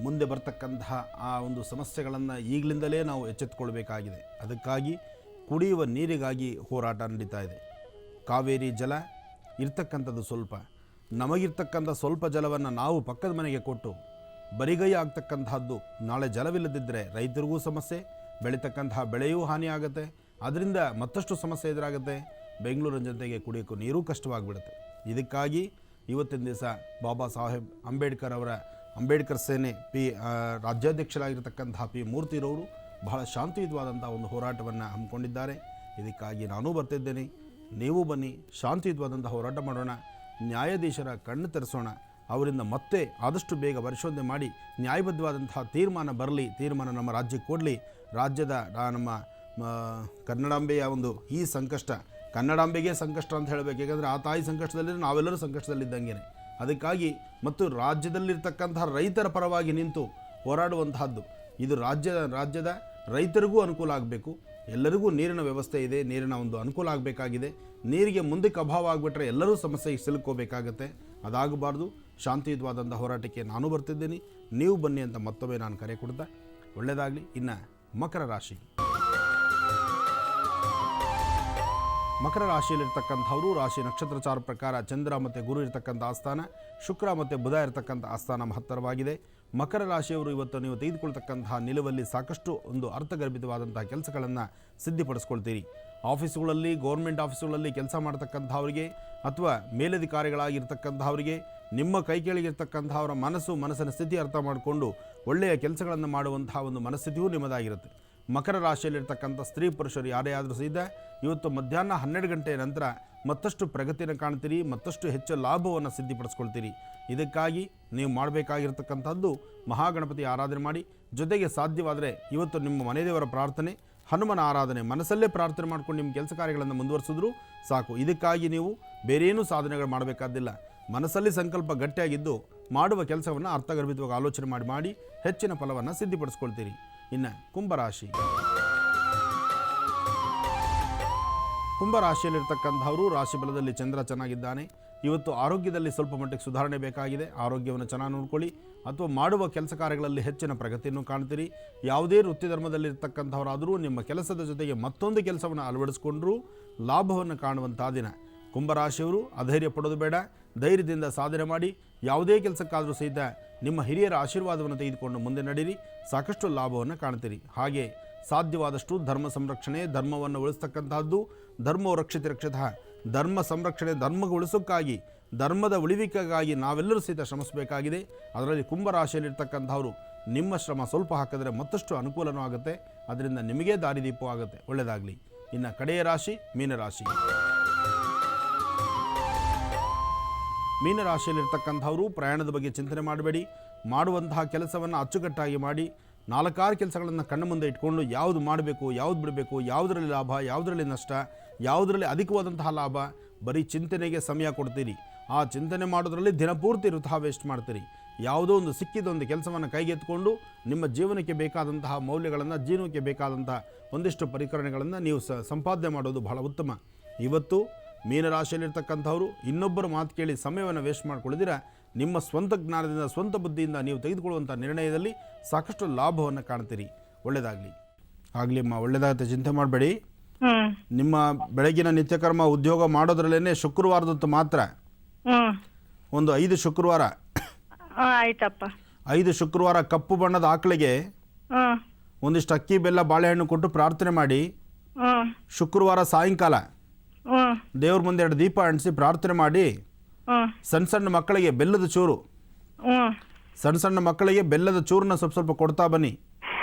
ಮುಂದೆ ಬರ್ತಕ್ಕಂತಹ ಆ ಒಂದು ಸಮಸ್ಯೆಗಳನ್ನು ಈಗಲಿಂದಲೇ ನಾವು ಎಚ್ಚೆತ್ತುಕೊಳ್ಬೇಕಾಗಿದೆ. ಅದಕ್ಕಾಗಿ ಕುಡಿಯುವ ನೀರಿಗಾಗಿ ಹೋರಾಟ ನಡೀತಾ ಇದೆ. ಕಾವೇರಿ ಜಲ ಇರ್ತಕ್ಕಂಥದ್ದು ಸ್ವಲ್ಪ, ನಮಗಿರ್ತಕ್ಕಂಥ ಸ್ವಲ್ಪ ಜಲವನ್ನು ನಾವು ಪಕ್ಕದ ಮನೆಗೆ ಕೊಟ್ಟು ಬರಿಗೈ ಆಗ್ತಕ್ಕಂತಹದ್ದು. ನಾಳೆ ಜಲವಿಲ್ಲದಿದ್ದರೆ ರೈತರಿಗೂ ಸಮಸ್ಯೆ, ಬೆಳೀತಕ್ಕಂತಹ ಬೆಳೆಯೂ ಹಾನಿಯಾಗುತ್ತೆ, ಅದರಿಂದ ಮತ್ತಷ್ಟು ಸಮಸ್ಯೆ ಎದುರಾಗುತ್ತೆ. ಬೆಂಗಳೂರಿನ ಜನತೆಗೆ ಕುಡಿಯೋಕ್ಕೂ ನೀರೂ ಕಷ್ಟವಾಗಿಬಿಡುತ್ತೆ. ಇದಕ್ಕಾಗಿ ಇವತ್ತಿನ ದಿವಸ ಬಾಬಾ ಸಾಹೇಬ್ ಅಂಬೇಡ್ಕರ್ ಅವರ ಅಂಬೇಡ್ಕರ್ ಸೇನೆ ರಾಜ್ಯಾಧ್ಯಕ್ಷರಾಗಿರ್ತಕ್ಕಂತಹ ಪಿ ಮೂರ್ತಿರವರು ಬಹಳ ಶಾಂತಿಯುತವಾದಂಥ ಒಂದು ಹೋರಾಟವನ್ನು ಹಮ್ಮಿಕೊಂಡಿದ್ದಾರೆ. ಇದಕ್ಕಾಗಿ ನಾನೂ ಬರ್ತಿದ್ದೇನೆ, ನೀವು ಬನ್ನಿ, ಶಾಂತಿಯುತವಾದಂಥ ಹೋರಾಟ ಮಾಡೋಣ, ನ್ಯಾಯಾಧೀಶರ ಕಣ್ಣು ತೆರೆಸೋಣ, ಅವರಿಂದ ಮತ್ತೆ ಆದಷ್ಟು ಬೇಗ ಪರಿಶೋಧನೆ ಮಾಡಿ ನ್ಯಾಯಬದ್ಧವಾದಂತಹ ತೀರ್ಮಾನ ಬರಲಿ, ತೀರ್ಮಾನ ನಮ್ಮ ರಾಜ್ಯಕ್ಕೆ ಕೊಡಲಿ. ರಾಜ್ಯದ ನಮ್ಮ ಕನ್ನಡಾಂಬೆಯ ಒಂದು ಈ ಸಂಕಷ್ಟ, ಕನ್ನಡಾಂಬೆಗೆ ಸಂಕಷ್ಟ ಅಂತ ಹೇಳಬೇಕು, ಯಾಕಂದರೆ ಆ ತಾಯಿ ಸಂಕಷ್ಟದಲ್ಲಿದ್ದರೆ ನಾವೆಲ್ಲರೂ ಸಂಕಷ್ಟದಲ್ಲಿದ್ದಂಗೆ. ಅದಕ್ಕಾಗಿ ಮತ್ತು ರಾಜ್ಯದಲ್ಲಿರ್ತಕ್ಕಂತಹ ರೈತರ ಪರವಾಗಿ ನಿಂತು ಹೋರಾಡುವಂತಹದ್ದು ಇದು ರಾಜ್ಯದ ರೈತರಿಗೂ ಅನುಕೂಲ ಆಗಬೇಕು. ಎಲ್ಲರಿಗೂ ನೀರಿನ ವ್ಯವಸ್ಥೆ ಇದೆ, ನೀರಿನ ಒಂದು ಅನುಕೂಲ ಆಗಬೇಕಾಗಿದೆ. ನೀರಿಗೆ ಮುಂದಕ್ಕೆ ಅಭಾವ ಆಗಿಬಿಟ್ರೆ ಎಲ್ಲರೂ ಸಮಸ್ಯೆಗೆ ಸಿಲುಕೋಬೇಕಾಗತ್ತೆ. ಅದಾಗಬಾರ್ದು. ಶಾಂತಿಯುತವಾದಂಥ ಹೋರಾಟಕ್ಕೆ ನಾನು ಬರ್ತಿದ್ದೀನಿ, ನೀವು ಬನ್ನಿ ಅಂತ ಮತ್ತೊಮ್ಮೆ ನಾನು ಕರೆ ಕೊಡ್ತಾ ಒಳ್ಳೆಯದಾಗಲಿ. ಇನ್ನು ಮಕರ ರಾಶಿ, ಮಕರ ರಾಶಿಯಲ್ಲಿರ್ತಕ್ಕಂಥವರು ರಾಶಿ ನಕ್ಷತ್ರಚಾರ ಪ್ರಕಾರ ಚಂದ್ರ ಮತ್ತು ಗುರು ಇರತಕ್ಕಂಥ ಆಸ್ಥಾನ, ಶುಕ್ರ ಮತ್ತು ಬುಧ ಇರತಕ್ಕಂಥ ಆಸ್ಥಾನ ಮಹತ್ತರವಾಗಿದೆ. ಮಕರ ರಾಶಿಯವರು ಇವತ್ತು ನೀವು ತೆಗೆದುಕೊಳ್ತಕ್ಕಂತಹ ನಿಲುವಲ್ಲಿ ಸಾಕಷ್ಟು ಒಂದು ಅರ್ಥಗರ್ಭಿತವಾದಂತಹ ಕೆಲಸಗಳನ್ನು ಸಿದ್ಧಪಡಿಸ್ಕೊಳ್ತೀರಿ. ಆಫೀಸುಗಳಲ್ಲಿ, ಗೌರ್ಮೆಂಟ್ ಆಫೀಸುಗಳಲ್ಲಿ ಕೆಲಸ ಮಾಡ್ತಕ್ಕಂಥವರಿಗೆ ಅಥವಾ ಮೇಲಧಿಕಾರಿಗಳಾಗಿರ್ತಕ್ಕಂಥವರಿಗೆ ನಿಮ್ಮ ಕೈ ಕೆಳಗಿರ್ತಕ್ಕಂಥವರ ಮನಸ್ಸಿನ ಸ್ಥಿತಿ ಅರ್ಥ ಮಾಡಿಕೊಂಡು ಒಳ್ಳೆಯ ಕೆಲಸಗಳನ್ನು ಮಾಡುವಂತಹ ಒಂದು ಮನಸ್ಥಿತಿಯೂ ನಿಮ್ಮದಾಗಿರುತ್ತೆ. ಮಕರ ರಾಶಿಯಲ್ಲಿರ್ತಕ್ಕಂಥ ಸ್ತ್ರೀ ಪುರುಷರು ಯಾರೇ ಆದರೂ ಸಹಿತ ಇವತ್ತು ಮಧ್ಯಾಹ್ನ 12 ಗಂಟೆಯ ನಂತರ ಮತ್ತಷ್ಟು ಪ್ರಗತಿಯನ್ನು ಕಾಣ್ತೀರಿ, ಮತ್ತಷ್ಟು ಹೆಚ್ಚು ಲಾಭವನ್ನು ಸಿದ್ಧಪಡಿಸ್ಕೊಳ್ತೀರಿ. ಇದಕ್ಕಾಗಿ ನೀವು ಮಾಡಬೇಕಾಗಿರ್ತಕ್ಕಂಥದ್ದು ಮಹಾಗಣಪತಿ ಆರಾಧನೆ ಮಾಡಿ, ಜೊತೆಗೆ ಸಾಧ್ಯವಾದರೆ ಇವತ್ತು ನಿಮ್ಮ ಮನೆದೇವರ ಪ್ರಾರ್ಥನೆ, ಹನುಮನ ಆರಾಧನೆ, ಮನಸ್ಸಲ್ಲೇ ಪ್ರಾರ್ಥನೆ ಮಾಡ್ಕೊಂಡು ನಿಮ್ಮ ಕೆಲಸ ಕಾರ್ಯಗಳನ್ನು ಮುಂದುವರಿಸಿದ್ರು ಸಾಕು. ಇದಕ್ಕಾಗಿ ನೀವು ಬೇರೇನೂ ಸಾಧನೆಗಳು ಮಾಡಬೇಕಾದಿಲ್ಲ. ಮನಸ್ಸಲ್ಲಿ ಸಂಕಲ್ಪ ಗಟ್ಟಿಯಾಗಿದ್ದು ಮಾಡುವ ಕೆಲಸವನ್ನು ಅರ್ಥಗರ್ಭಿತವಾಗಿ ಆಲೋಚನೆ ಮಾಡಿ ಹೆಚ್ಚಿನ ಫಲವನ್ನು ಸಿದ್ಧಪಡಿಸ್ಕೊಳ್ತೀರಿ. ಇನ್ನು ಕುಂಭರಾಶಿ, ಕುಂಭರಾಶಿಯಲ್ಲಿರ್ತಕ್ಕಂಥವರು ರಾಶಿ ಬಲದಲ್ಲಿ ಚಂದ್ರ ಚೆನ್ನಾಗಿದ್ದಾನೆ. ಇವತ್ತು ಆರೋಗ್ಯದಲ್ಲಿ ಸ್ವಲ್ಪ ಮಟ್ಟಿಗೆ ಸುಧಾರಣೆ ಬೇಕಾಗಿದೆ. ಆರೋಗ್ಯವನ್ನು ಚೆನ್ನಾಗಿ ನೋಡ್ಕೊಳ್ಳಿ, ಅಥವಾ ಮಾಡುವ ಕೆಲಸ ಕಾರ್ಯಗಳಲ್ಲಿ ಹೆಚ್ಚಿನ ಪ್ರಗತಿಯನ್ನು ಕಾಣ್ತೀರಿ. ಯಾವುದೇ ವೃತ್ತಿ ಧರ್ಮದಲ್ಲಿರ್ತಕ್ಕಂಥವರಾದರೂ ನಿಮ್ಮ ಕೆಲಸದ ಜೊತೆಗೆ ಮತ್ತೊಂದು ಕೆಲಸವನ್ನು ಅಳವಡಿಸಿಕೊಂಡ್ರೂ ಲಾಭವನ್ನು ಕಾಣುವಂಥ ದಿನ. ಕುಂಭರಾಶಿಯವರು ಅಧೈರ್ಯ ಪಡೋದು ಬೇಡ, ಧೈರ್ಯದಿಂದ ಸಾಧನೆ ಮಾಡಿ ಯಾವುದೇ ಕೆಲಸಕ್ಕಾದರೂ ಸಹಿತ ನಿಮ್ಮ ಹಿರಿಯರ ಆಶೀರ್ವಾದವನ್ನು ತೆಗೆದುಕೊಂಡು ಮುಂದೆ ನಡೀರಿ, ಸಾಕಷ್ಟು ಲಾಭವನ್ನು ಕಾಣ್ತೀರಿ. ಹಾಗೆ ಸಾಧ್ಯವಾದಷ್ಟು ಧರ್ಮ ಸಂರಕ್ಷಣೆ, ಧರ್ಮವನ್ನು ಉಳಿಸ್ತಕ್ಕಂಥದ್ದು, ಧರ್ಮೋ ರಕ್ಷಿತ ರಕ್ಷಿತ, ಧರ್ಮ ಸಂರಕ್ಷಣೆ, ಧರ್ಮ ಉಳಿಸೋಕ್ಕಾಗಿ, ಧರ್ಮದ ಉಳಿವಿಕೆಗಾಗಿ ನಾವೆಲ್ಲರೂ ಸಹಿತ ಶ್ರಮಿಸಬೇಕಾಗಿದೆ. ಅದರಲ್ಲಿ ಕುಂಭರಾಶಿಯಲ್ಲಿರ್ತಕ್ಕಂಥವರು ನಿಮ್ಮ ಶ್ರಮ ಸ್ವಲ್ಪ ಹಾಕಿದ್ರೆ ಮತ್ತಷ್ಟು ಅನುಕೂಲನೂ ಆಗುತ್ತೆ, ಅದರಿಂದ ನಿಮಗೇ ದಾರಿದೀಪವೂ ಆಗುತ್ತೆ. ಒಳ್ಳೆಯದಾಗಲಿ. ಇನ್ನು ಕಡೆಯ ರಾಶಿ ಮೀನರಾಶಿ, ಮೀನರಾಶಿಯಲ್ಲಿರ್ತಕ್ಕಂಥವರು ಪ್ರಯಾಣದ ಬಗ್ಗೆ ಚಿಂತನೆ ಮಾಡಬೇಡಿ. ಮಾಡುವಂತಹ ಕೆಲಸವನ್ನು ಅಚ್ಚುಕಟ್ಟಾಗಿ ಮಾಡಿ, 4-6 ಕೆಲಸಗಳನ್ನು ಕಣ್ಣು ಮುಂದೆ ಇಟ್ಕೊಂಡು ಯಾವುದು ಮಾಡಬೇಕು, ಯಾವುದು ಬಿಡಬೇಕು, ಯಾವುದರಲ್ಲಿ ಲಾಭ, ಯಾವುದರಲ್ಲಿ ನಷ್ಟ, ಯಾವುದರಲ್ಲಿ ಅಧಿಕವಾದಂತಹ ಲಾಭ, ಬರೀ ಚಿಂತನೆಗೆ ಸಮಯ ಕೊಡ್ತೀರಿ. ಆ ಚಿಂತನೆ ಮಾಡೋದರಲ್ಲಿ ದಿನಪೂರ್ತಿ ವೃಥಾ ವೇಸ್ಟ್ ಮಾಡ್ತೀರಿ. ಯಾವುದೋ ಒಂದು ಸಿಕ್ಕಿದೊಂದು ಕೆಲಸವನ್ನು ಕೈಗೆತ್ತಿಕೊಂಡು ನಿಮ್ಮ ಜೀವನಕ್ಕೆ ಬೇಕಾದಂತಹ ಮೌಲ್ಯಗಳನ್ನು, ಜೀವನಕ್ಕೆ ಬೇಕಾದಂತಹ ಒಂದಿಷ್ಟು ಪರಿಕರಣಗಳನ್ನು ನೀವು ಸಂಪಾದನೆ ಮಾಡೋದು ಬಹಳ ಉತ್ತಮ. ಇವತ್ತು ಮೀನರಾಶಿಯಲ್ಲಿರ್ತಕ್ಕಂಥವರು ಇನ್ನೊಬ್ಬರ ಮಾತು ಕೇಳಿ ಸಮಯವನ್ನು ವೇಸ್ಟ್ ಮಾಡ್ಕೊಳ್ಳಿದಿರ ನಿಮ್ಮ ಸ್ವಂತ ಜ್ಞಾನದಿಂದ, ಸ್ವಂತ ಬುದ್ಧಿಯಿಂದ ನೀವು ತೆಗೆದುಕೊಳ್ಳುವಂಥ ನಿರ್ಣಯದಲ್ಲಿ ಸಾಕಷ್ಟು ಲಾಭವನ್ನು ಕಾಣ್ತೀರಿ. ಒಳ್ಳೆಯದಾಗಲಿ. ಆಗಲಿ ಅಮ್ಮ, ಒಳ್ಳೆಯದಾಗುತ್ತೆ, ಚಿಂತೆ ಮಾಡಬೇಡಿ. ನಿಮ್ಮ ಬೆಳಗಿನ ನಿತ್ಯಕರ್ಮ ಉದ್ಯೋಗ ಮಾಡೋದ್ರಲ್ಲೇನೆ ಶುಕ್ರವಾರದತ್ತು ಮಾತ್ರ ಒಂದು 5 ಶುಕ್ರವಾರ, ಆಯ್ತಪ್ಪ, 5 ಶುಕ್ರವಾರ ಕಪ್ಪು ಬಣ್ಣದ ಆಕಳಿಗೆ ಒಂದಿಷ್ಟು ಅಕ್ಕಿ, ಬೆಲ್ಲ, ಬಾಳೆಹಣ್ಣು ಕೊಟ್ಟು ಪ್ರಾರ್ಥನೆ ಮಾಡಿ, ಶುಕ್ರವಾರ ಸಾಯಂಕಾಲ ದೇವ್ರ ಮುಂದೆ 2 ದೀಪ ಅಂಟಿಸಿ ಪ್ರಾರ್ಥನೆ ಮಾಡಿ, ಸಣ್ಣ ಸಣ್ಣ ಮಕ್ಕಳಿಗೆ ಬೆಲ್ಲದ ಚೂರು, ಸಣ್ಣ ಮಕ್ಕಳಿಗೆ ಬೆಲ್ಲದ ಚೂರನ್ನ ಸ್ವಲ್ಪ ಕೊಡ್ತಾ ಬನ್ನಿ.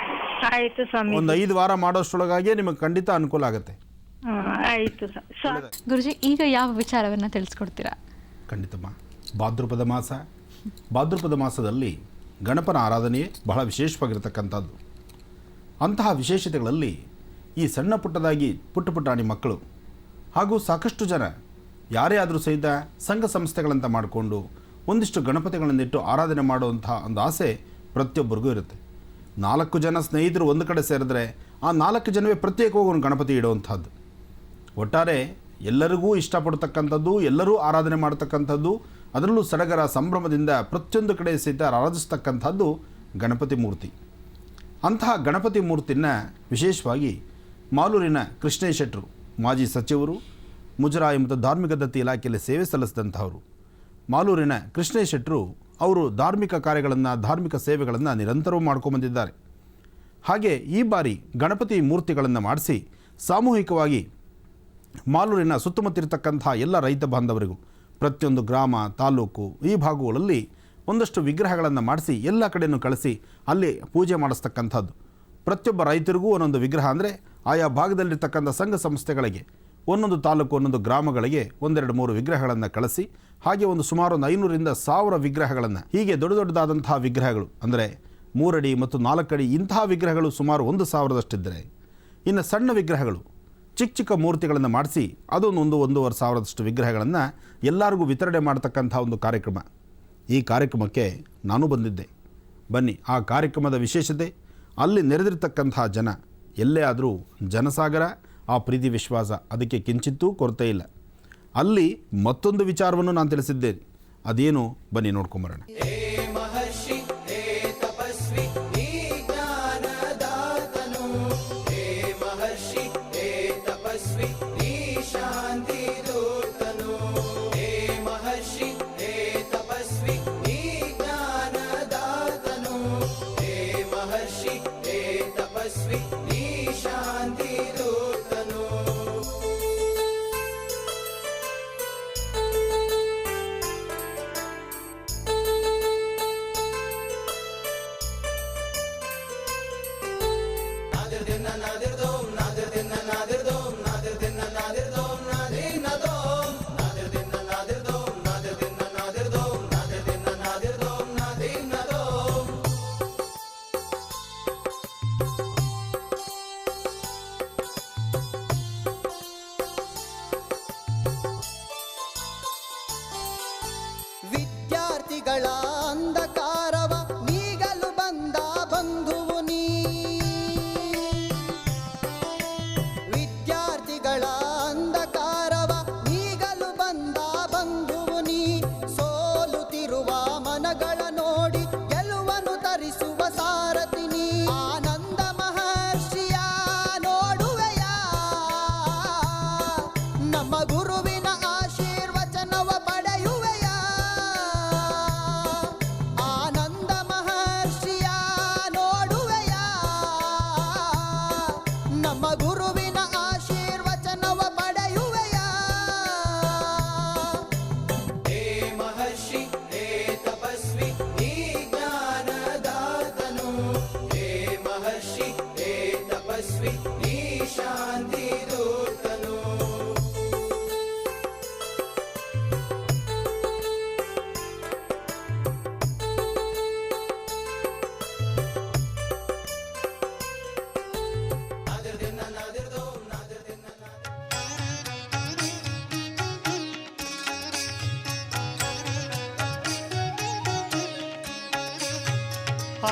ಆಯ್ತು ಸ್ವಾಮಿ. ಒಂದು 5 ವಾರ ಮಾಡೋಷ್ಟೊಳಗಾಗಿ ನಿಮಗೆ ಖಂಡಿತ ಅನುಕೂಲ ಆಗುತ್ತೆ. ಆಯ್ತು ಗುರುಜಿ, ಈಗ ಯಾವ ವಿಚಾರವನ್ನ ತಿಳಿಸ್ಕೊಡ್ತೀರಾ? ಖಂಡಿತಮ್ಮ. ಭಾದ್ರಪದ ಮಾಸ, ಭಾದ್ರಪದ ಮಾಸದಲ್ಲಿ ಗಣಪನ ಆರಾಧನೆ ಬಹಳ ವಿಶೇಷವಾಗಿರ್ತಕ್ಕಂಥದ್ದು. ಅಂತಹ ವಿಶೇಷತೆಗಳಲ್ಲಿ ಈ ಸಣ್ಣ ಪುಟ್ಟದಾಗಿ ಪುಟ್ಟಾಣಿ ಮಕ್ಕಳು ಹಾಗೂ ಸಾಕಷ್ಟು ಜನ ಯಾರೇ ಆದರೂ ಸಹಿತ ಸಂಘ ಸಂಸ್ಥೆಗಳಂತ ಮಾಡಿಕೊಂಡು ಒಂದಿಷ್ಟು ಗಣಪತಿಗಳನ್ನಿಟ್ಟು ಆರಾಧನೆ ಮಾಡುವಂತಹ ಒಂದು ಆಸೆ ಪ್ರತಿಯೊಬ್ಬರಿಗೂ ಇರುತ್ತೆ. 4 ಜನ ಸ್ನೇಹಿತರು ಒಂದು ಕಡೆ ಸೇರಿದ್ರೆ ಆ 4 ಜನವೇ ಪ್ರತ್ಯೇಕವಾಗಿ ಒಂದು ಗಣಪತಿ ಇಡುವಂಥದ್ದು. ಒಟ್ಟಾರೆ ಎಲ್ಲರಿಗೂ ಇಷ್ಟಪಡ್ತಕ್ಕಂಥದ್ದು, ಎಲ್ಲರೂ ಆರಾಧನೆ ಮಾಡ್ತಕ್ಕಂಥದ್ದು, ಅದರಲ್ಲೂ ಸಡಗರ ಸಂಭ್ರಮದಿಂದ ಪ್ರತಿಯೊಂದು ಕಡೆ ಸಹಿತ ಆರಾಧಿಸ್ತಕ್ಕಂಥದ್ದು ಗಣಪತಿ ಮೂರ್ತಿ. ಅಂತಹ ಗಣಪತಿ ಮೂರ್ತಿನ ವಿಶೇಷವಾಗಿ ಮಾಲೂರಿನ ಕೃಷ್ಣೇಶ್ ಶೆಟ್ಟರು, ಮಾಜಿ ಸಚಿವರು, ಮುಜರಾಯಿ ಮತ್ತು ಧಾರ್ಮಿಕ ದತ್ತಿ ಇಲಾಖೆಯಲ್ಲಿ ಸೇವೆ ಸಲ್ಲಿಸಿದಂಥವರು. ಮಾಲೂರಿನ ಕೃಷ್ಣೇಶ್ ಶೆಟ್ಟರು ಅವರು ಧಾರ್ಮಿಕ ಕಾರ್ಯಗಳನ್ನು, ಧಾರ್ಮಿಕ ಸೇವೆಗಳನ್ನು ನಿರಂತರವೂ ಮಾಡ್ಕೊಂಬಂದಿದ್ದಾರೆ. ಹಾಗೆ ಈ ಬಾರಿ ಗಣಪತಿ ಮೂರ್ತಿಗಳನ್ನು ಮಾಡಿಸಿ ಸಾಮೂಹಿಕವಾಗಿ ಮಾಲೂರಿನ ಸುತ್ತಮುತ್ತಿರತಕ್ಕಂಥ ಎಲ್ಲ ರೈತ ಬಾಂಧವರಿಗೂ, ಪ್ರತಿಯೊಂದು ಗ್ರಾಮ, ತಾಲೂಕು, ಈ ಭಾಗಗಳಲ್ಲಿ ಒಂದಷ್ಟು ವಿಗ್ರಹಗಳನ್ನು ಮಾಡಿಸಿ ಎಲ್ಲ ಕಡೆಯೂ ಕಳಿಸಿ ಅಲ್ಲಿ ಪೂಜೆ ಮಾಡಿಸ್ತಕ್ಕಂಥದ್ದು. ಪ್ರತಿಯೊಬ್ಬ ರೈತರಿಗೂ ಒಂದೊಂದು ವಿಗ್ರಹ, ಅಂದರೆ ಆಯಾ ಭಾಗದಲ್ಲಿರ್ತಕ್ಕಂಥ ಸಂಘ ಸಂಸ್ಥೆಗಳಿಗೆ, ಒಂದೊಂದು ತಾಲೂಕು, ಒಂದೊಂದು ಗ್ರಾಮಗಳಿಗೆ 1-2-3 ವಿಗ್ರಹಗಳನ್ನು ಕಳಿಸಿ, ಹಾಗೆ ಸುಮಾರು 500ರಿಂದ 1000 ವಿಗ್ರಹಗಳನ್ನು, ಹೀಗೆ ದೊಡ್ಡ ದೊಡ್ಡದಾದಂತಹ ವಿಗ್ರಹಗಳು, ಅಂದರೆ 3 ಅಡಿ ಮತ್ತು 4 ಅಡಿ ಇಂತಹ ವಿಗ್ರಹಗಳು ಸುಮಾರು 1000ದಷ್ಟಿದ್ದರೆ, ಇನ್ನು ಸಣ್ಣ ವಿಗ್ರಹಗಳು, ಚಿಕ್ಕ ಚಿಕ್ಕ ಮೂರ್ತಿಗಳನ್ನು ಮಾಡಿಸಿ ಅದೊಂದು 1,500 ವಿಗ್ರಹಗಳನ್ನು ಎಲ್ಲರಿಗೂ ವಿತರಣೆ ಮಾಡತಕ್ಕಂಥ ಒಂದು ಕಾರ್ಯಕ್ರಮ. ಈ ಕಾರ್ಯಕ್ರಮಕ್ಕೆ ನಾನು ಬಂದಿದ್ದೆ. ಬನ್ನಿ, ಆ ಕಾರ್ಯಕ್ರಮದ ವಿಶೇಷತೆ, ಅಲ್ಲಿ ನೆರೆದಿರ್ತಕ್ಕಂಥ ಜನ, ಎಲ್ಲೇ ಆದರೂ ಜನಸಾಗರ, ಆ ಪ್ರೀತಿ ವಿಶ್ವಾಸ, ಅದಕ್ಕೆ ಕಿಂಚಿತ್ತೂ ಕೊರತೆ ಇಲ್ಲ. ಅಲ್ಲಿ ಮತ್ತೊಂದು ವಿಚಾರವನ್ನು ನಾನು ತಿಳಿಸಿದ್ದೇನೆ. ಅದೇನು, ಬನ್ನಿ ನೋಡ್ಕೊಂಬರೋಣ. ವಿದ್ಯಾರ್ಥಿಗಳ ಅಂಧಕಾರವ ನೀಗಲು ಬಂದ ಬಂಧುವು ನೀ, ವಿದ್ಯಾರ್ಥಿಗಳ ಅಂಧಕಾರವ ನೀಗಲು ಬಂದ ಬಂಧುವು ನೀ, ಸೋಲುತ್ತಿರುವ ಮನಗಳ ನೋಡಿ ಗೆಲುವನ್ನು ತರಿಸುವ ಸಾರಥಿ ನೀ. ಆನಂದ ಮಹರ್ಷಿಯ ನೋಡುವೆಯ, ನಮ್ಮ ಗುರುವಿನ ಆಶೀರ್ವಚನವ ಪಡೆಯುವೆಯ. ಆನಂದ ಮಹರ್ಷಿಯ ನೋಡುವೆಯ, ನಮ್ಮ ಗುರುವಿನ ಆಶೀರ್ವಚನವ ಪಡೆಯುವೆಯ. ಹೇ ಮಹರ್ಷಿ, ಹೇ ತಪಸ್ವಿ, ನೀ ಜ್ಞಾನದಾತನು. ಹೇ ಮಹರ್ಷಿ, ಹೇ ತಪಸ್ವಿ, ನೀ ಶಾಂತಿ ದೂತನು.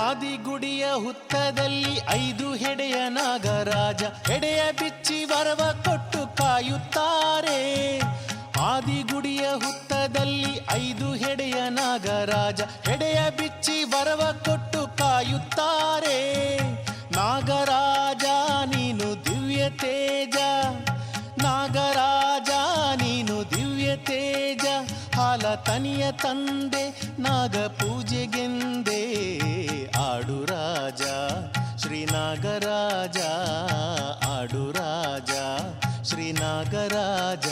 ಆದಿಗುಡಿಯ ಹುತ್ತದಲ್ಲಿ 5 ಹೆಡೆಯ ನಾಗರಾಜ, ಹೆಡೆಯ ಬಿಚ್ಚಿ ವರವ ಕೊಟ್ಟು ಕಾಯುತ್ತಾರೆ. ಆದಿಗುಡಿಯ ಹುತ್ತದಲ್ಲಿ 5 ಹೆಡೆಯ ನಾಗರಾಜ, ಹೆಡೆಯ ಬಿಚ್ಚಿ ವರವ ಕೊಟ್ಟು ಕಾಯುತ್ತಾರೆ. ನಾಗರಾಜ ನೀನು ದಿವ್ಯ ತೇಜ, ನಾಗರಾಜ ನೀನು ದಿವ್ಯ ತೇಜ, ಹಾಲ ತನಿಯ ತಂದೆ ನಾಗ ಪೂಜೆಗೆಂದೇ ಆಡು ರಾಜ, ಶ್ರೀ ನಾಗರಾಜ ಆಡು ರಾಜ, ಶ್ರೀ ನಾಗರಾಜ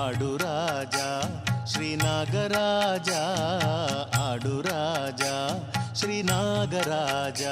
ಆಡು ರಾಜ, ಶ್ರೀ ನಾಗರಾಜ ಆಡು ರಾಜ, ಶ್ರೀ ನಾಗರಾಜ.